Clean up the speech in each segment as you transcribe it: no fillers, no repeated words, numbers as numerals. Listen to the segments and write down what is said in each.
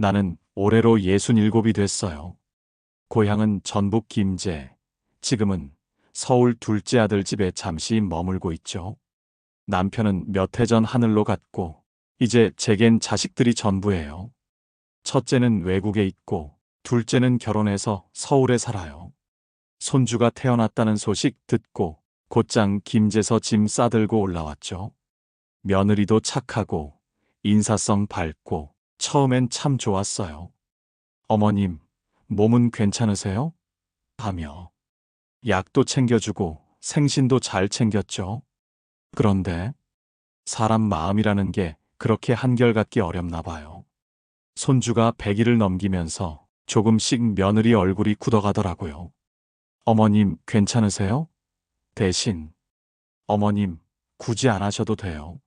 나는 올해로 67이 됐어요. 고향은 전북 김제, 지금은 서울 둘째 아들 집에 잠시 머물고 있죠. 남편은 몇 해 전 하늘로 갔고, 이제 제겐 자식들이 전부예요. 첫째는 외국에 있고, 둘째는 결혼해서 서울에 살아요. 손주가 태어났다는 소식 듣고 곧장 김제서 짐 싸들고 올라왔죠. 며느리도 착하고 인사성 밝고 처음엔 참 좋았어요. 어머님, 몸은 괜찮으세요? 하며 약도 챙겨주고 생신도 잘 챙겼죠. 그런데 사람 마음이라는 게 그렇게 한결같기 어렵나 봐요. 손주가 100일을 넘기면서 조금씩 며느리 얼굴이 굳어가더라고요. 어머님 괜찮으세요? 대신 어머님 굳이 안 하셔도 돼요.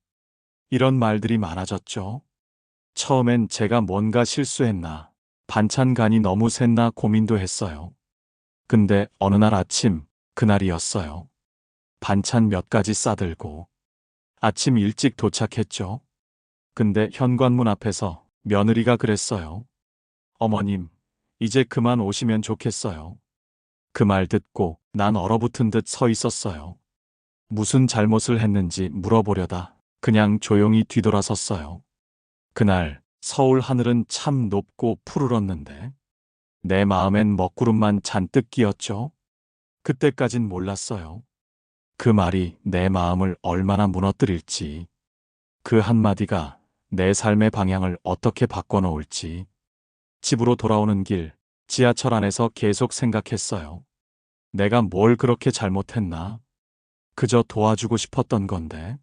이런 말들이 많아졌죠. 처음엔 제가 뭔가 실수했나, 반찬 간이 너무 샜나 고민도 했어요. 근데 어느 날 아침, 그날이었어요. 반찬 몇 가지 싸들고 아침 일찍 도착했죠. 근데 현관문 앞에서 며느리가 그랬어요. 어머님, 이제 그만 오시면 좋겠어요. 그 말 듣고 난 얼어붙은 듯 서 있었어요. 무슨 잘못을 했는지 물어보려다 그냥 조용히 뒤돌아섰어요. 그날 서울 하늘은 참 높고 푸르렀는데 내 마음엔 먹구름만 잔뜩 끼었죠. 그때까진 몰랐어요. 그 말이 내 마음을 얼마나 무너뜨릴지, 그 한마디가 내 삶의 방향을 어떻게 바꿔놓을지. 집으로 돌아오는 길, 지하철 안에서 계속 생각했어요. 내가 뭘 그렇게 잘못했나? 그저 도와주고 싶었던 건데.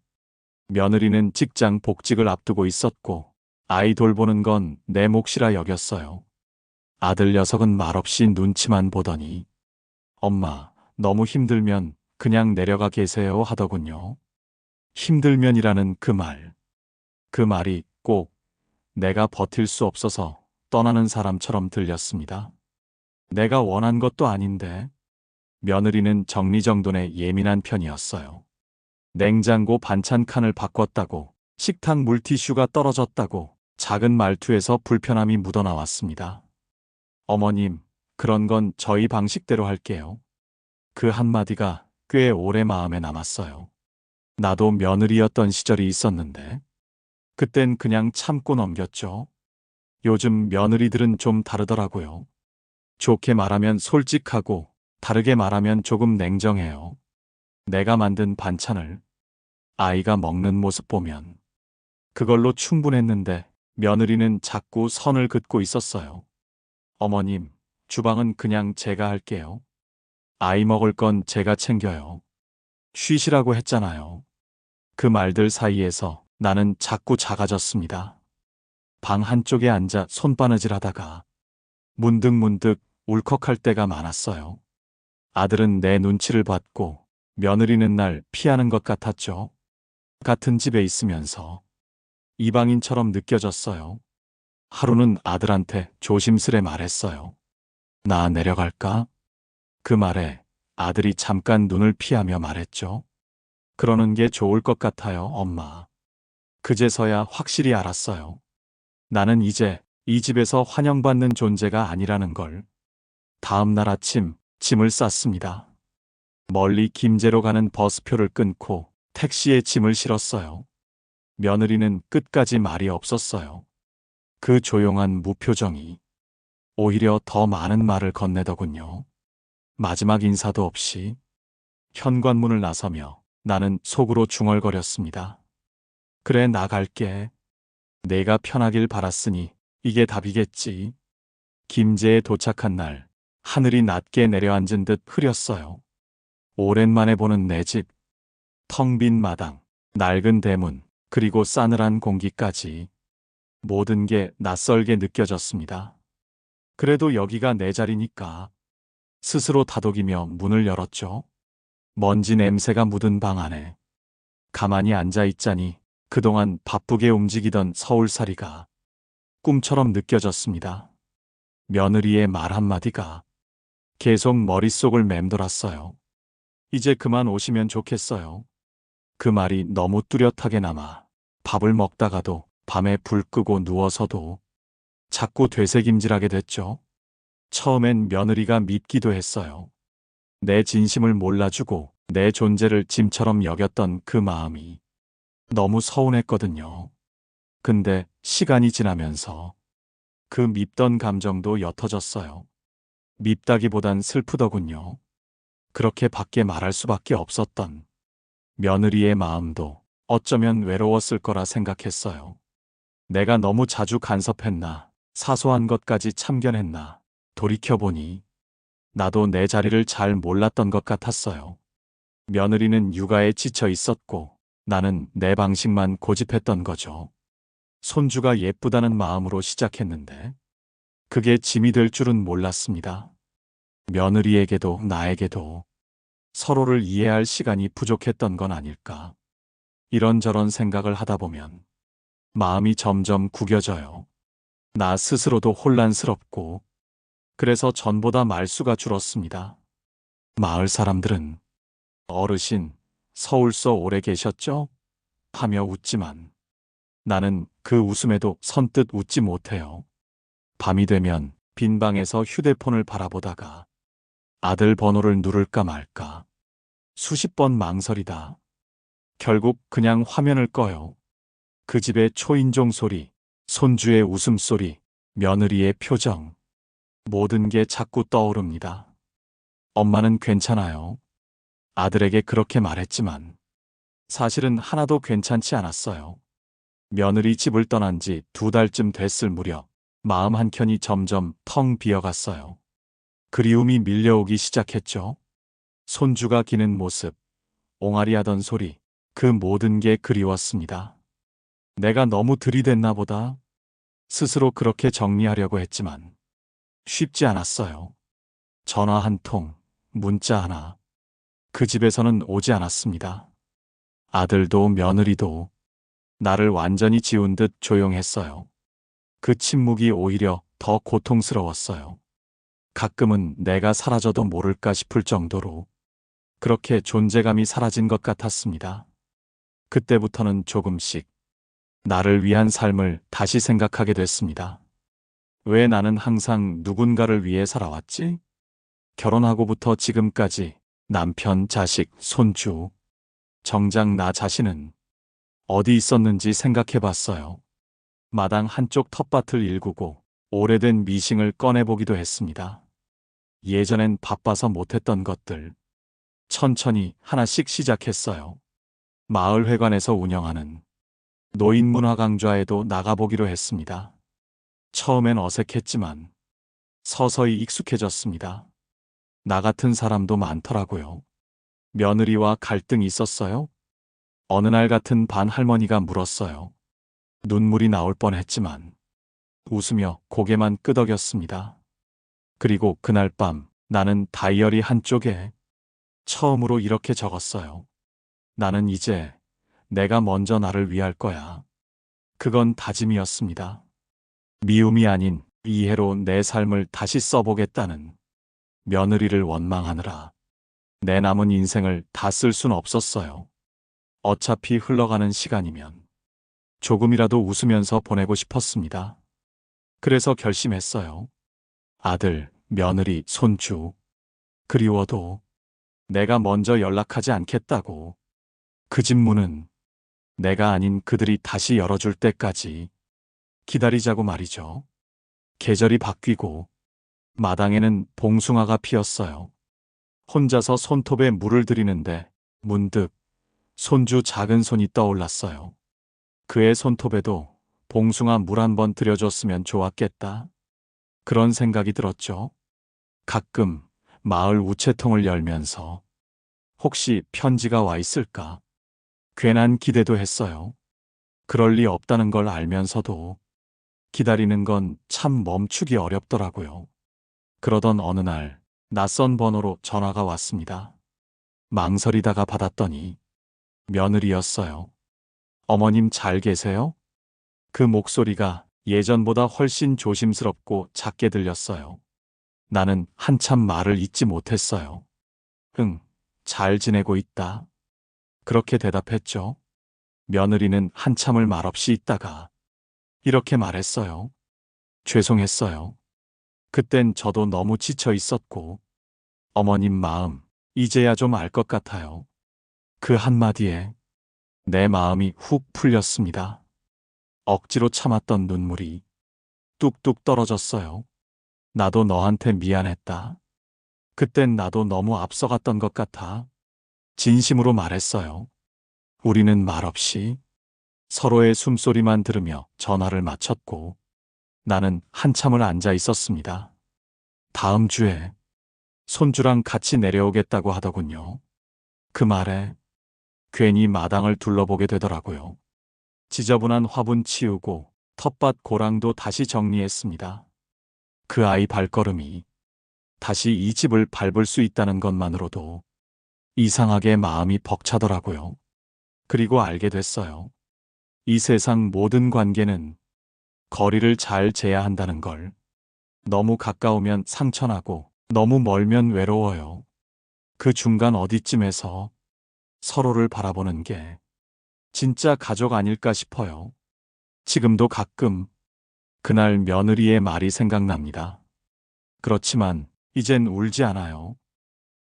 며느리는 직장 복직을 앞두고 있었고, 아이 돌보는 건 내 몫이라 여겼어요. 아들 녀석은 말없이 눈치만 보더니, 엄마, 너무 힘들면 그냥 내려가 계세요 하더군요. 힘들면이라는 그 말. 그 말이 꼭 내가 버틸 수 없어서 떠나는 사람처럼 들렸습니다. 내가 원한 것도 아닌데. 며느리는 정리정돈에 예민한 편이었어요. 냉장고 반찬 칸을 바꿨다고, 식탁 물티슈가 떨어졌다고 작은 말투에서 불편함이 묻어나왔습니다. 어머님, 그런 건 저희 방식대로 할게요. 그 한마디가 꽤 오래 마음에 남았어요. 나도 며느리였던 시절이 있었는데 그땐 그냥 참고 넘겼죠. 요즘 며느리들은 좀 다르더라고요. 좋게 말하면 솔직하고 다르게 말하면 조금 냉정해요. 내가 만든 반찬을 아이가 먹는 모습 보면 그걸로 충분했는데 며느리는 자꾸 선을 긋고 있었어요. 어머님, 주방은 그냥 제가 할게요. 아이 먹을 건 제가 챙겨요. 쉬시라고 했잖아요. 그 말들 사이에서 나는 자꾸 작아졌습니다. 방 한쪽에 앉아 손바느질 하다가 문득문득 울컥할 때가 많았어요. 아들은 내 눈치를 받고 며느리는 날 피하는 것 같았죠. 같은 집에 있으면서 이방인처럼 느껴졌어요. 하루는 아들한테 조심스레 말했어요. 나 내려갈까? 그 말에 아들이 잠깐 눈을 피하며 말했죠. 그러는 게 좋을 것 같아요, 엄마. 그제서야 확실히 알았어요. 나는 이제 이 집에서 환영받는 존재가 아니라는 걸. 다음 날 아침 짐을 쌌습니다. 멀리 김제로 가는 버스표를 끊고 택시에 짐을 실었어요. 며느리는 끝까지 말이 없었어요. 그 조용한 무표정이 오히려 더 많은 말을 건네더군요. 마지막 인사도 없이 현관문을 나서며 나는 속으로 중얼거렸습니다. 그래, 나갈게. 내가 편하길 바랐으니 이게 답이겠지. 김제에 도착한 날 하늘이 낮게 내려앉은 듯 흐렸어요. 오랜만에 보는 내 집, 텅 빈 마당, 낡은 대문, 그리고 싸늘한 공기까지 모든 게 낯설게 느껴졌습니다. 그래도 여기가 내 자리니까 스스로 다독이며 문을 열었죠. 먼지 냄새가 묻은 방 안에 가만히 앉아 있자니 그동안 바쁘게 움직이던 서울살이가 꿈처럼 느껴졌습니다. 며느리의 말 한마디가 계속 머릿속을 맴돌았어요. 이제 그만 오시면 좋겠어요. 그 말이 너무 뚜렷하게 남아 밥을 먹다가도 밤에 불 끄고 누워서도 자꾸 되새김질하게 됐죠. 처음엔 며느리가 밉기도 했어요. 내 진심을 몰라주고 내 존재를 짐처럼 여겼던 그 마음이 너무 서운했거든요. 근데 시간이 지나면서 그 밉던 감정도 옅어졌어요. 밉다기보단 슬프더군요. 그렇게 밖에 말할 수밖에 없었던 며느리의 마음도 어쩌면 외로웠을 거라 생각했어요. 내가 너무 자주 간섭했나, 사소한 것까지 참견했나, 돌이켜보니 나도 내 자리를 잘 몰랐던 것 같았어요. 며느리는 육아에 지쳐 있었고 나는 내 방식만 고집했던 거죠. 손주가 예쁘다는 마음으로 시작했는데 그게 짐이 될 줄은 몰랐습니다. 며느리에게도 나에게도 서로를 이해할 시간이 부족했던 건 아닐까. 이런저런 생각을 하다 보면 마음이 점점 구겨져요. 나 스스로도 혼란스럽고 그래서 전보다 말수가 줄었습니다. 마을 사람들은 어르신, 서울서 오래 계셨죠? 하며 웃지만 나는 그 웃음에도 선뜻 웃지 못해요. 밤이 되면 빈 방에서 휴대폰을 바라보다가 아들 번호를 누를까 말까 수십 번 망설이다. 결국 그냥 화면을 꺼요. 그 집의 초인종 소리, 손주의 웃음소리, 며느리의 표정, 모든 게 자꾸 떠오릅니다. 엄마는 괜찮아요. 아들에게 그렇게 말했지만 사실은 하나도 괜찮지 않았어요. 며느리 집을 떠난 지 2달쯤 됐을 무렵 마음 한켠이 점점 텅 비어갔어요. 그리움이 밀려오기 시작했죠. 손주가 기는 모습, 옹알이 하던 소리, 그 모든 게 그리웠습니다. 내가 너무 들이댔나 보다. 스스로 그렇게 정리하려고 했지만 쉽지 않았어요. 전화 한 통, 문자 하나. 그 집에서는 오지 않았습니다. 아들도 며느리도 나를 완전히 지운 듯 조용했어요. 그 침묵이 오히려 더 고통스러웠어요. 가끔은 내가 사라져도 모를까 싶을 정도로 그렇게 존재감이 사라진 것 같았습니다. 그때부터는 조금씩 나를 위한 삶을 다시 생각하게 됐습니다. 왜 나는 항상 누군가를 위해 살아왔지? 결혼하고부터 지금까지 남편, 자식, 손주. 정작 나 자신은 어디 있었는지 생각해 봤어요. 마당 한쪽 텃밭을 일구고 오래된 미싱을 꺼내보기도 했습니다. 예전엔 바빠서 못했던 것들. 천천히 하나씩 시작했어요. 마을회관에서 운영하는 노인문화강좌에도 나가보기로 했습니다. 처음엔 어색했지만 서서히 익숙해졌습니다. 나 같은 사람도 많더라고요. 며느리와 갈등이 있었어요? 어느 날 같은 반 할머니가 물었어요. 눈물이 나올 뻔했지만 웃으며 고개만 끄덕였습니다. 그리고 그날 밤 나는 다이어리 한쪽에 처음으로 이렇게 적었어요. 나는 이제 내가 먼저 나를 위할 거야. 그건 다짐이었습니다. 미움이 아닌 이해로 내 삶을 다시 써보겠다는. 며느리를 원망하느라 내 남은 인생을 다 쓸 순 없었어요. 어차피 흘러가는 시간이면 조금이라도 웃으면서 보내고 싶었습니다. 그래서 결심했어요. 아들, 며느리, 손주. 그리워도 내가 먼저 연락하지 않겠다고. 그 집 문은 내가 아닌 그들이 다시 열어줄 때까지 기다리자고 말이죠. 계절이 바뀌고 마당에는 봉숭아가 피었어요. 혼자서 손톱에 물을 들이는데 문득 손주 작은 손이 떠올랐어요. 그의 손톱에도 봉숭아 물 한 번 들여줬으면 좋았겠다. 그런 생각이 들었죠. 가끔 마을 우체통을 열면서 혹시 편지가 와 있을까? 괜한 기대도 했어요. 그럴 리 없다는 걸 알면서도 기다리는 건 참 멈추기 어렵더라고요. 그러던 어느 날 낯선 번호로 전화가 왔습니다. 망설이다가 받았더니 며느리였어요. 어머님 잘 계세요? 그 목소리가 예전보다 훨씬 조심스럽고 작게 들렸어요. 나는 한참 말을 잇지 못했어요. 응, 잘 지내고 있다. 그렇게 대답했죠. 며느리는 한참을 말없이 있다가 이렇게 말했어요. 죄송했어요. 그땐 저도 너무 지쳐 있었고, 어머님 마음, 이제야 좀 알 것 같아요. 그 한마디에 내 마음이 훅 풀렸습니다. 억지로 참았던 눈물이 뚝뚝 떨어졌어요. 나도 너한테 미안했다. 그땐 나도 너무 앞서갔던 것 같아. 진심으로 말했어요. 우리는 말없이 서로의 숨소리만 들으며 전화를 마쳤고, 나는 한참을 앉아 있었습니다. 다음 주에 손주랑 같이 내려오겠다고 하더군요. 그 말에 괜히 마당을 둘러보게 되더라고요. 지저분한 화분 치우고 텃밭 고랑도 다시 정리했습니다. 그 아이 발걸음이 다시 이 집을 밟을 수 있다는 것만으로도 이상하게 마음이 벅차더라고요. 그리고 알게 됐어요. 이 세상 모든 관계는 거리를 잘 재야 한다는 걸. 너무 가까우면 상처나고 너무 멀면 외로워요. 그 중간 어디쯤에서 서로를 바라보는 게 진짜 가족 아닐까 싶어요. 지금도 가끔 그날 며느리의 말이 생각납니다. 그렇지만 이젠 울지 않아요.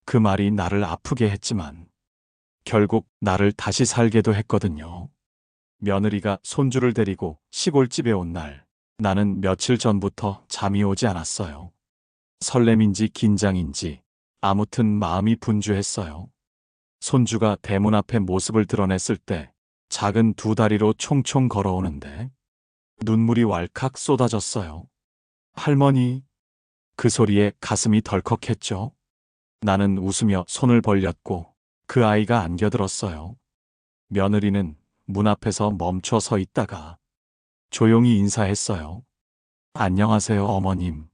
그 말이 나를 아프게 했지만 결국 나를 다시 살게도 했거든요. 며느리가 손주를 데리고 시골집에 온 날, 나는 며칠 전부터 잠이 오지 않았어요. 설렘인지 긴장인지 아무튼 마음이 분주했어요. 손주가 대문 앞에 모습을 드러냈을 때 작은 두 다리로 총총 걸어오는데 눈물이 왈칵 쏟아졌어요. 할머니, 그 소리에 가슴이 덜컥했죠. 나는 웃으며 손을 벌렸고 그 아이가 안겨들었어요. 며느리는 문 앞에서 멈춰 서 있다가 조용히 인사했어요. 안녕하세요, 어머님.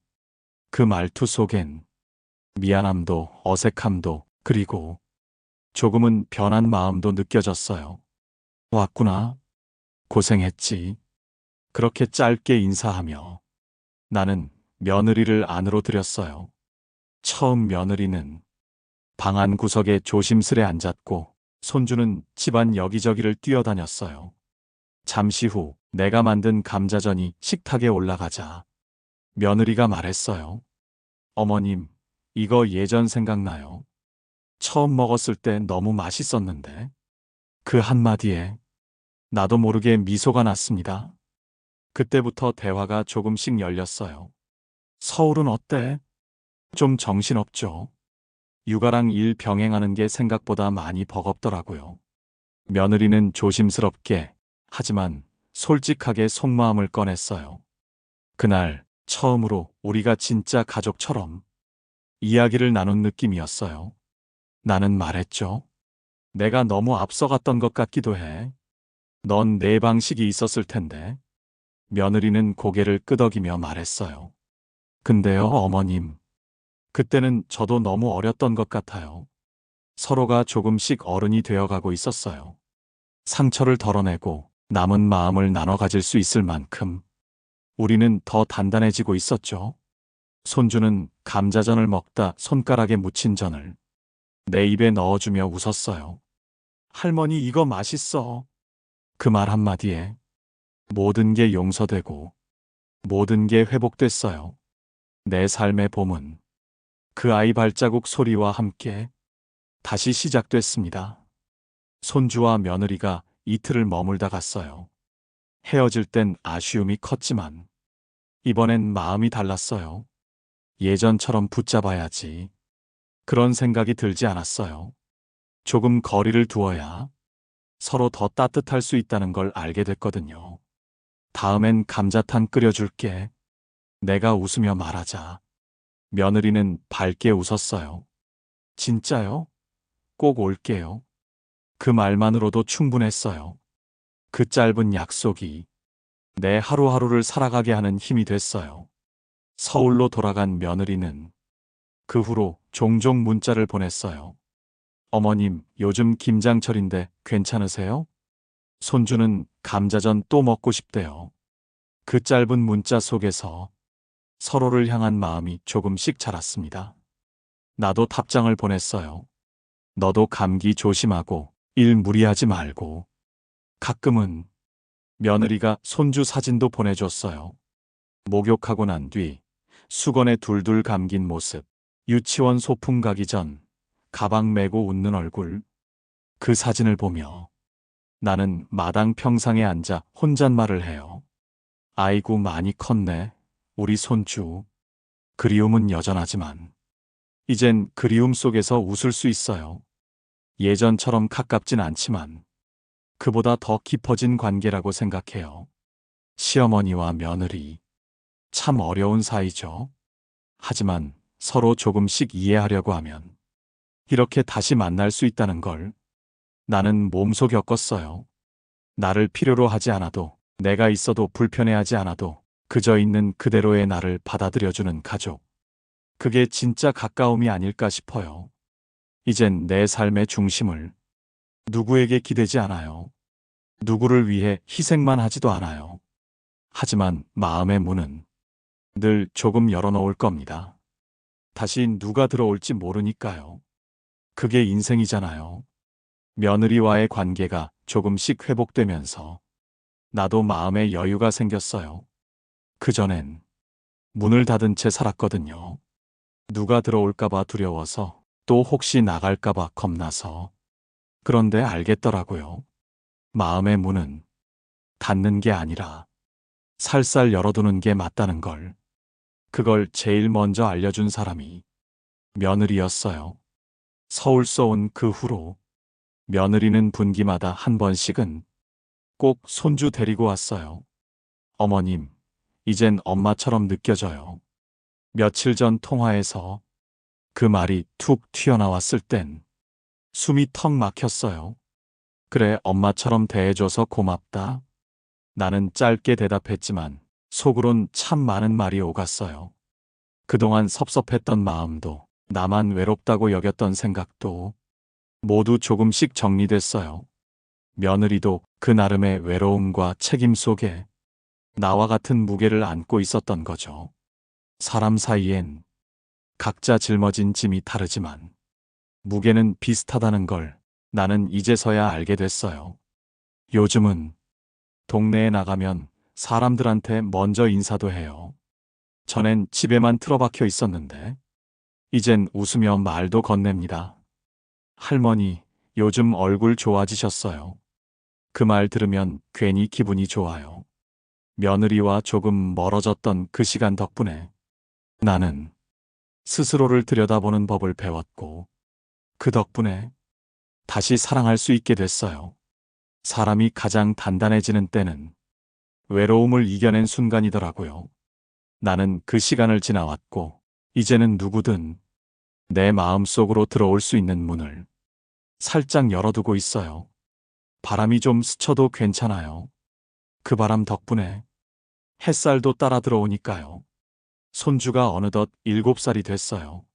그 말투 속엔 미안함도 어색함도 그리고 조금은 변한 마음도 느껴졌어요. 왔구나. 고생했지. 그렇게 짧게 인사하며 나는 며느리를 안으로 들였어요. 처음 며느리는 방 안 구석에 조심스레 앉았고 손주는 집안 여기저기를 뛰어다녔어요. 잠시 후 내가 만든 감자전이 식탁에 올라가자 며느리가 말했어요. 어머님, 이거 예전 생각나요. 처음 먹었을 때 너무 맛있었는데. 그 한마디에 나도 모르게 미소가 났습니다. 그때부터 대화가 조금씩 열렸어요. 서울은 어때? 좀 정신없죠? 육아랑 일 병행하는 게 생각보다 많이 버겁더라고요. 며느리는 조심스럽게, 하지만 솔직하게 속마음을 꺼냈어요. 그날 처음으로 우리가 진짜 가족처럼 이야기를 나눈 느낌이었어요. 나는 말했죠. 내가 너무 앞서갔던 것 같기도 해. 넌 내 방식이 있었을 텐데. 며느리는 고개를 끄덕이며 말했어요. 근데요, 어머님. 그때는 저도 너무 어렸던 것 같아요. 서로가 조금씩 어른이 되어가고 있었어요. 상처를 덜어내고 남은 마음을 나눠 가질 수 있을 만큼 우리는 더 단단해지고 있었죠. 손주는 감자전을 먹다 손가락에 묻힌 전을 내 입에 넣어주며 웃었어요. 할머니, 이거 맛있어. 그 말 한마디에 모든 게 용서되고 모든 게 회복됐어요. 내 삶의 봄은 그 아이 발자국 소리와 함께 다시 시작됐습니다. 손주와 며느리가 이틀을 머물다 갔어요. 헤어질 땐 아쉬움이 컸지만 이번엔 마음이 달랐어요. 예전처럼 붙잡아야지. 그런 생각이 들지 않았어요. 조금 거리를 두어야 서로 더 따뜻할 수 있다는 걸 알게 됐거든요. 다음엔 감자탕 끓여줄게. 내가 웃으며 말하자. 며느리는 밝게 웃었어요. 진짜요? 꼭 올게요. 그 말만으로도 충분했어요. 그 짧은 약속이 내 하루하루를 살아가게 하는 힘이 됐어요. 서울로 돌아간 며느리는 그 후로 종종 문자를 보냈어요. 어머님, 요즘 김장철인데 괜찮으세요? 손주는 감자전 또 먹고 싶대요. 그 짧은 문자 속에서 서로를 향한 마음이 조금씩 자랐습니다. 나도 답장을 보냈어요. 너도 감기 조심하고 일 무리하지 말고. 가끔은 며느리가 손주 사진도 보내줬어요. 목욕하고 난 뒤 수건에 둘둘 감긴 모습, 유치원 소풍 가기 전 가방 메고 웃는 얼굴, 그 사진을 보며 나는 마당 평상에 앉아 혼잣말을 해요. 아이고 많이 컸네, 우리 손주. 그리움은 여전하지만 이젠 그리움 속에서 웃을 수 있어요. 예전처럼 가깝진 않지만 그보다 더 깊어진 관계라고 생각해요. 시어머니와 며느리, 참 어려운 사이죠. 하지만 서로 조금씩 이해하려고 하면 이렇게 다시 만날 수 있다는 걸 나는 몸소 겪었어요. 나를 필요로 하지 않아도, 내가 있어도 불편해하지 않아도 그저 있는 그대로의 나를 받아들여주는 가족. 그게 진짜 가까움이 아닐까 싶어요. 이젠 내 삶의 중심을 누구에게 기대지 않아요. 누구를 위해 희생만 하지도 않아요. 하지만 마음의 문은 늘 조금 열어놓을 겁니다. 다시 누가 들어올지 모르니까요. 그게 인생이잖아요. 며느리와의 관계가 조금씩 회복되면서 나도 마음의 여유가 생겼어요. 그전엔 문을 닫은 채 살았거든요. 누가 들어올까봐 두려워서, 또 혹시 나갈까봐 겁나서. 그런데 알겠더라고요. 마음의 문은 닫는 게 아니라 살살 열어두는 게 맞다는 걸. 그걸 제일 먼저 알려준 사람이 며느리였어요. 서울서 온 그 후로 며느리는 분기마다 한 번씩은 꼭 손주 데리고 왔어요. 어머님, 이젠 엄마처럼 느껴져요. 며칠 전 통화에서 그 말이 툭 튀어나왔을 땐 숨이 턱 막혔어요. 그래, 엄마처럼 대해줘서 고맙다. 나는 짧게 대답했지만 속으론 참 많은 말이 오갔어요. 그동안 섭섭했던 마음도, 나만 외롭다고 여겼던 생각도 모두 조금씩 정리됐어요. 며느리도 그 나름의 외로움과 책임 속에 나와 같은 무게를 안고 있었던 거죠. 사람 사이엔 각자 짊어진 짐이 다르지만 무게는 비슷하다는 걸 나는 이제서야 알게 됐어요. 요즘은 동네에 나가면 사람들한테 먼저 인사도 해요. 전엔 집에만 틀어박혀 있었는데 이젠 웃으며 말도 건넵니다. 할머니, 요즘 얼굴 좋아지셨어요. 그 말 들으면 괜히 기분이 좋아요. 며느리와 조금 멀어졌던 그 시간 덕분에 나는 스스로를 들여다보는 법을 배웠고, 그 덕분에 다시 사랑할 수 있게 됐어요. 사람이 가장 단단해지는 때는 외로움을 이겨낸 순간이더라고요. 나는 그 시간을 지나왔고, 이제는 누구든 내 마음 속으로 들어올 수 있는 문을 살짝 열어두고 있어요. 바람이 좀 스쳐도 괜찮아요. 그 바람 덕분에 햇살도 따라 들어오니까요. 손주가 어느덧 7살이 됐어요.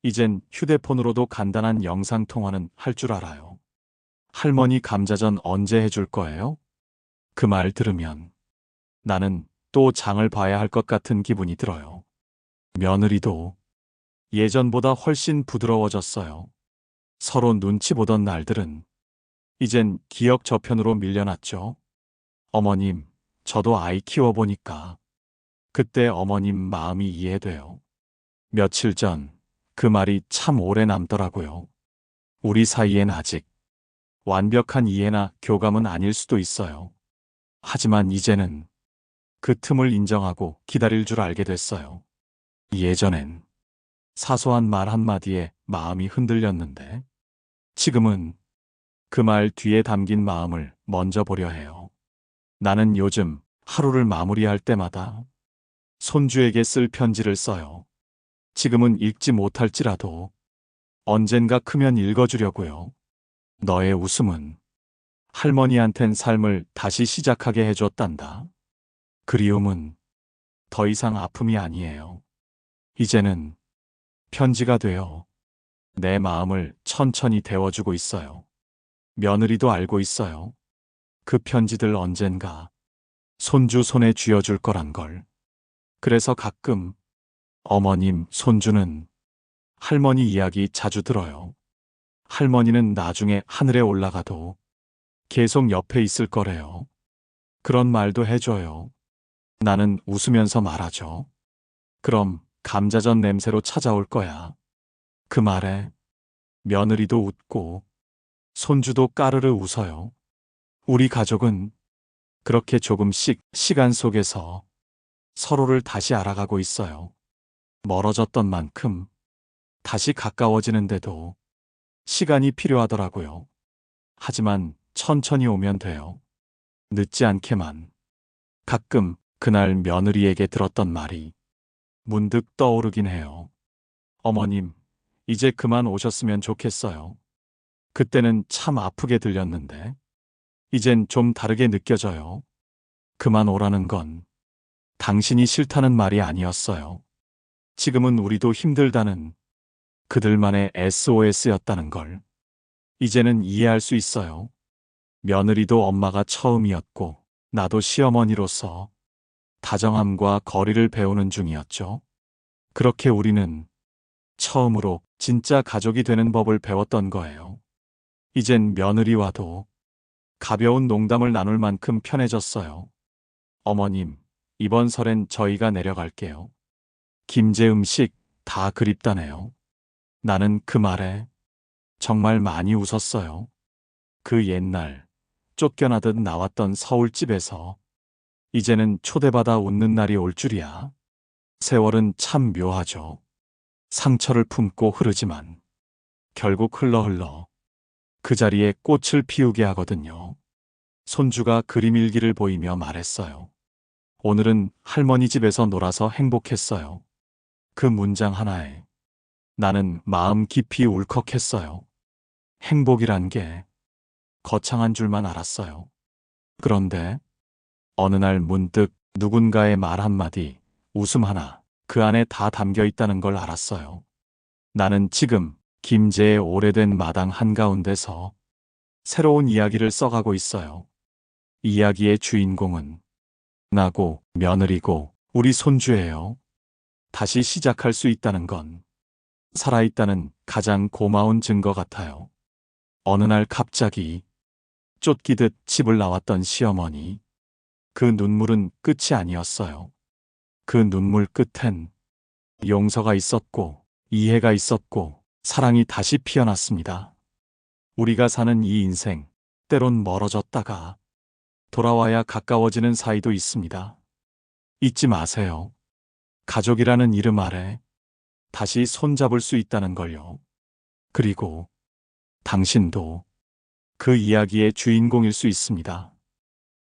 이젠 휴대폰으로도 간단한 영상통화는 할 줄 알아요. 할머니 감자전 언제 해줄 거예요? 그 말 들으면 나는 또 장을 봐야 할 것 같은 기분이 들어요. 며느리도 예전보다 훨씬 부드러워졌어요. 서로 눈치 보던 날들은 이젠 기억 저편으로 밀려났죠. 어머님, 저도 아이 키워보니까 그때 어머님 마음이 이해돼요. 며칠 전 그 말이 참 오래 남더라고요. 우리 사이엔 아직 완벽한 이해나 교감은 아닐 수도 있어요. 하지만 이제는 그 틈을 인정하고 기다릴 줄 알게 됐어요. 예전엔 사소한 말 한마디에 마음이 흔들렸는데 지금은 그 말 뒤에 담긴 마음을 먼저 보려 해요. 나는 요즘 하루를 마무리할 때마다 손주에게 쓸 편지를 써요. 지금은 읽지 못할지라도 언젠가 크면 읽어주려고요. 너의 웃음은 할머니한텐 삶을 다시 시작하게 해줬단다. 그리움은 더 이상 아픔이 아니에요. 이제는 편지가 되어 내 마음을 천천히 데워주고 있어요. 며느리도 알고 있어요. 그 편지들 언젠가 손주 손에 쥐어줄 거란 걸. 그래서 가끔 어머님, 손주는 할머니 이야기 자주 들어요. 할머니는 나중에 하늘에 올라가도 계속 옆에 있을 거래요. 그런 말도 해줘요. 나는 웃으면서 말하죠. 그럼 감자전 냄새로 찾아올 거야. 그 말에 며느리도 웃고 손주도 까르르 웃어요. 우리 가족은 그렇게 조금씩 시간 속에서 서로를 다시 알아가고 있어요. 멀어졌던 만큼 다시 가까워지는데도 시간이 필요하더라고요. 하지만 천천히 오면 돼요. 늦지 않게만. 가끔 그날 며느리에게 들었던 말이 문득 떠오르긴 해요. 어머님, 이제 그만 오셨으면 좋겠어요. 그때는 참 아프게 들렸는데, 이젠 좀 다르게 느껴져요. 그만 오라는 건 당신이 싫다는 말이 아니었어요. 지금은 우리도 힘들다는 그들만의 SOS였다는 걸 이제는 이해할 수 있어요. 며느리도 엄마가 처음이었고, 나도 시어머니로서 다정함과 거리를 배우는 중이었죠. 그렇게 우리는 처음으로 진짜 가족이 되는 법을 배웠던 거예요. 이젠 며느리와도 가벼운 농담을 나눌 만큼 편해졌어요. 어머님, 이번 설엔 저희가 내려갈게요. 김제 음식 다 그립다네요. 나는 그 말에 정말 많이 웃었어요. 그 옛날 쫓겨나듯 나왔던 서울집에서 이제는 초대받아 웃는 날이 올 줄이야. 세월은 참 묘하죠. 상처를 품고 흐르지만 결국 흘러 그 자리에 꽃을 피우게 하거든요. 손주가 그림 일기를 보이며 말했어요. 오늘은 할머니 집에서 놀아서 행복했어요. 그 문장 하나에 나는 마음 깊이 울컥했어요. 행복이란 게 거창한 줄만 알았어요. 그런데 어느 날 문득 누군가의 말 한마디, 웃음 하나, 그 안에 다 담겨 있다는 걸 알았어요. 나는 지금 김제의 오래된 마당 한가운데서 새로운 이야기를 써가고 있어요. 이야기의 주인공은 나고 며느리고 우리 손주예요. 다시 시작할 수 있다는 건 살아있다는 가장 고마운 증거 같아요. 어느 날 갑자기 쫓기듯 집을 나왔던 시어머니. 그 눈물은 끝이 아니었어요. 그 눈물 끝엔 용서가 있었고, 이해가 있었고, 사랑이 다시 피어났습니다. 우리가 사는 이 인생, 때론 멀어졌다가 돌아와야 가까워지는 사이도 있습니다. 잊지 마세요. 가족이라는 이름 아래 다시 손잡을 수 있다는 걸요. 그리고 당신도 그 이야기의 주인공일 수 있습니다.